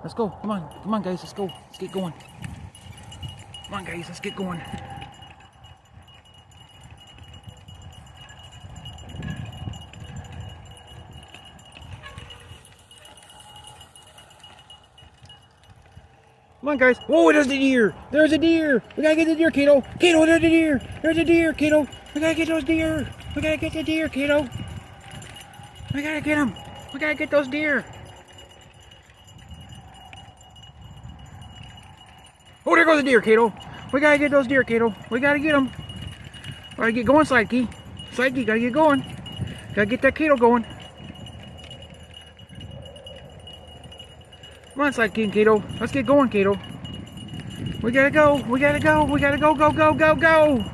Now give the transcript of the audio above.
Let's go. Come on. Come on, guys. Let's go. Let's get going. Come on, guys. Let's get going. Come on, guys. Whoa, there's a deer. There's a deer. We gotta get the deer, Cato. Cato, there's a deer. There's a deer, Cato. We gotta get those deer. We gotta get the deer, Cato. We gotta get them. We gotta get those deer. Oh, there goes the deer, Cato. We gotta get those deer, Cato. We gotta get them. Gotta get going, sladkiy. Sladkiy, gotta get going. Gotta get that Cato going. Come on, sladkiy and Cato. Let's get going, Cato. We gotta go. We gotta go. We gotta go, go, go, go, go.